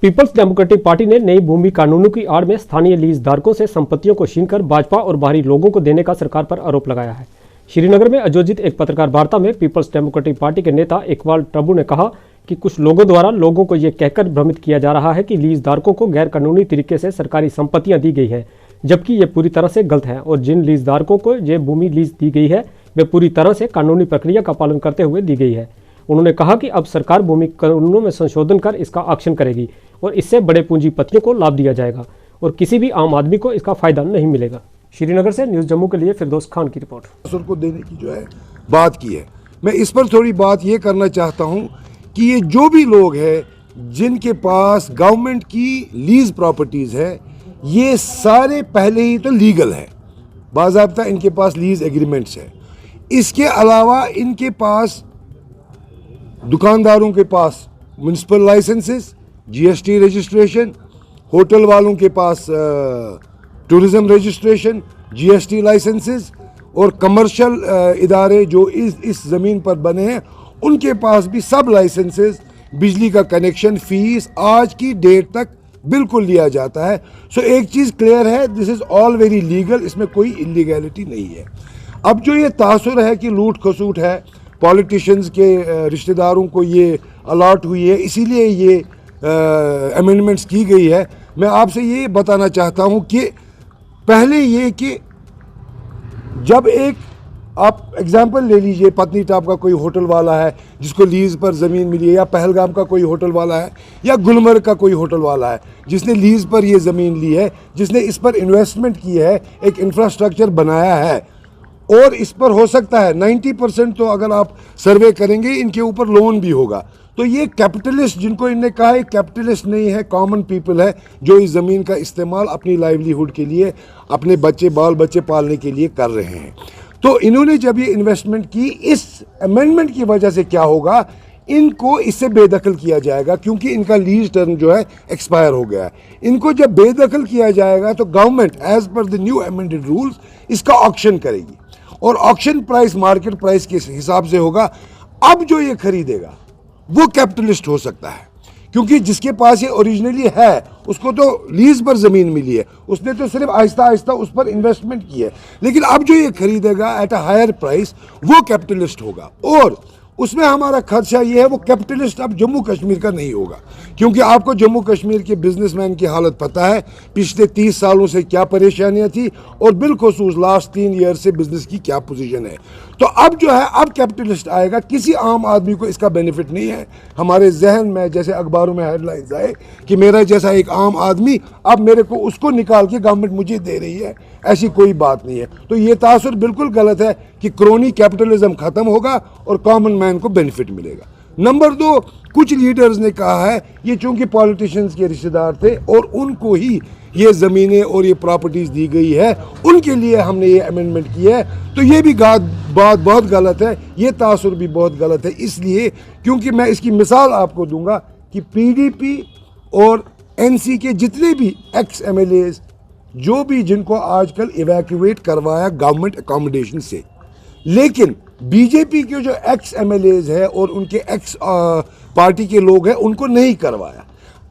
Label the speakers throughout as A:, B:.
A: Peoples democratic party ने नई भूमि कानूनों की आड़ में स्थानीय लीज धारकों से संपत्तियों को छीनकर भाजपा और बाहरी लोगों को देने का सरकार पर आरोप लगाया है। श्रीनगर में आयोजित एक पत्रकार वार्ता में पीपल्स डेमोक्रेटिक पार्टी के नेता इकबाल टब्बू ने कहा कि कुछ लोगों द्वारा लोगों को ये कहकर भ्रमित किया जा रहा है कि लीज धारकों को गैर कानूनी तरीके से सरकारी संपत्तियां दी गई है, जबकि ये पूरी तरह से गलत है और जिन लीज धारकों को ये भूमि लीज दी गई है वे पूरी तरह से कानूनी प्रक्रिया का पालन करते हुए दी गई है। उन्होंने कहा कि अब सरकार भूमि कानूनों में संशोधन कर इसका ऑक्शन करेगी और इससे बड़े पूंजीपतियों को लाभ दिया जाएगा और किसी भी आम आदमी को इसका फायदा नहीं मिलेगा। श्रीनगर से न्यूज़ जम्मू के लिए फिरदौस खान की रिपोर्ट।
B: को देने की जो है बात की है, मैं इस पर थोड़ी बात ये करना चाहता हूँ कि ये जो भी लोग हैं जिनके पास गवर्नमेंट की लीज प्रॉपर्टीज़ है, ये सारे पहले ही तो लीगल है, बाज़ाब्ता इनके पास लीज एग्रीमेंट्स है। इसके अलावा इनके पास दुकानदारों के पास municipal licences, GST registration, hotel वालों के पास टूरिज्म रजिस्ट्रेशन, जीएसटी लाइसेंसेस और कमर्शियल इदारे जो इस ज़मीन पर बने हैं उनके पास भी सब लाइसेंसेस, बिजली का कनेक्शन, फीस आज की डेट तक बिल्कुल लिया जाता है। सो एक चीज़ क्लियर है, this is all very legal, इसमें कोई इलीगैलिटी नहीं है। अब जो ये तासुर है कि लूट खसूट है, पॉलिटिशियंस के रिश्तेदारों को ये अलॉट हुई है इसीलिए ये अमेंडमेंट्स की गई है, मैं आपसे ये बताना चाहता हूँ कि पहले ये कि जब एक आप एग्जांपल ले लीजिए, पत्नी टॉप का कोई होटल वाला है जिसको लीज़ पर ज़मीन मिली है, या पहलगाम का कोई होटल वाला है, या गुलमर्ग का कोई होटल वाला है जिसने लीज़ पर ये ज़मीन ली है, जिसने इस पर इन्वेस्टमेंट की है, एक इंफ्रास्ट्रक्चर बनाया है और इस पर हो सकता है 90% तो अगर आप सर्वे करेंगे इनके ऊपर लोन भी होगा। तो ये कैपिटलिस्ट जिनको इनने कहा है, कैपिटलिस्ट नहीं है, कॉमन पीपल है जो इस ज़मीन का इस्तेमाल अपनी लाइवलीहुड के लिए, अपने बच्चे बाल बच्चे पालने के लिए कर रहे हैं। तो इन्होंने जब ये इन्वेस्टमेंट की, इस अमेंडमेंट की वजह से क्या होगा, इनको इससे बेदखल किया जाएगा क्योंकि इनका लीज टर्म जो है एक्सपायर हो गया है। इनको जब बेदखल किया जाएगा तो government as per the new amended rules इसका ऑक्शन करेगी और ऑक्शन प्राइस मार्केट प्राइस के हिसाब से होगा। अब जो ये खरीदेगा वो कैपिटलिस्ट हो सकता है क्योंकि जिसके पास ये ओरिजिनली है उसको तो लीज पर ज़मीन मिली है, उसने तो सिर्फ आहिस्ता आहिस्ता उस पर इन्वेस्टमेंट की है, लेकिन अब जो ये खरीदेगा एट अ हायर प्राइस वो कैपिटलिस्ट होगा। और उसमें हमारा खर्चा ये है वो कैपिटलिस्ट अब जम्मू कश्मीर का नहीं होगा क्योंकि आपको जम्मू कश्मीर के बिजनेसमैन की हालत पता है, पिछले 30 सालों से क्या परेशानियां थी और बिलखुसूस लास्ट 3 ईयर से बिजनेस की क्या पोजीशन है। तो अब जो है अब कैपिटलिस्ट आएगा, किसी आम आदमी को इसका बेनिफिट नहीं है। हमारे जहन में जैसे अखबारों में हेडलाइंस आए कि मेरा जैसा एक आम आदमी, अब मेरे को उसको निकाल के गवर्नमेंट मुझे दे रही है, ऐसी कोई बात नहीं है। तो ये तासुर बिल्कुल गलत है कि क्रोनी कैपिटलिज्म खत्म होगा और कॉमन मैन को बेनिफिट मिलेगा। नंबर 2, कुछ लीडर्स ने कहा है ये चूंकि पॉलिटिशियंस के रिश्तेदार थे और उनको ही ये ज़मीनें और ये प्रॉपर्टीज़ दी गई है, उनके लिए हमने ये अमेंडमेंट की है। तो ये भी बात बहुत गलत है, ये तासुर भी बहुत गलत है। इसलिए क्योंकि मैं इसकी मिसाल आपको दूंगा कि पीडीपी और एनसी के जितने भी एक्स एमएलएज जो भी जिनको आजकल इवैक्यूएट करवाया गवर्नमेंट अकोमोडेशन से, लेकिन बीजेपी के जो एक्स एमएलएज है और उनके एक्स पार्टी के लोग हैं उनको नहीं करवाया।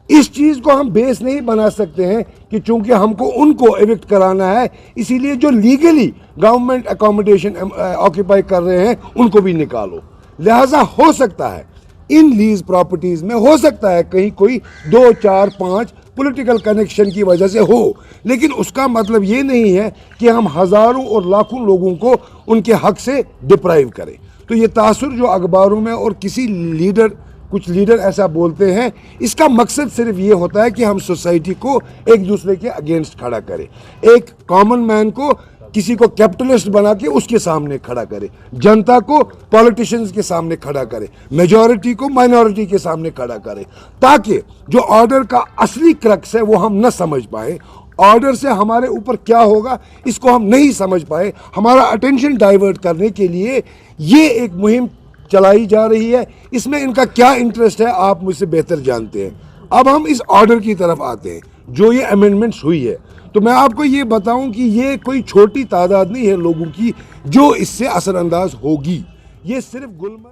B: इस चीज़ को हम बेस नहीं बना सकते हैं कि चूंकि हमको उनको एविक्ट कराना है इसीलिए जो लीगली गवर्नमेंट अकोमोडेशन ऑक्यूपाई कर रहे हैं उनको भी निकालो। लिहाजा हो सकता है इन लीज प्रॉपर्टीज़ में हो सकता है कहीं कोई 2, 4, 5 पॉलिटिकल कनेक्शन की वजह से हो, लेकिन उसका मतलब ये नहीं है कि हम हज़ारों और लाखों लोगों को उनके हक से डिप्राइव करें। तो ये तासुर जो अखबारों में और कुछ लीडर ऐसा बोलते हैं, इसका मकसद सिर्फ ये होता है कि हम सोसाइटी को एक दूसरे के अगेंस्ट खड़ा करें, एक कॉमन मैन को किसी को कैपिटलिस्ट बना के उसके सामने खड़ा करे, जनता को पॉलिटिशियंस के सामने खड़ा करे, मेजॉरिटी को माइनॉरिटी के सामने खड़ा करे, ताकि जो ऑर्डर का असली क्रक्स है वो हम न समझ पाए। ऑर्डर से हमारे ऊपर क्या होगा इसको हम नहीं समझ पाए। हमारा अटेंशन डाइवर्ट करने के लिए ये एक मुहिम चलाई जा रही है। इसमें इनका क्या इंटरेस्ट है आप मुझसे बेहतर जानते हैं। अब हम इस ऑर्डर की तरफ आते हैं जो ये अमेंडमेंट्स हुई है। तो मैं आपको ये बताऊं कि ये कोई छोटी तादाद नहीं है लोगों की जो इससे असरअंदाज होगी। ये सिर्फ गुलमर्ग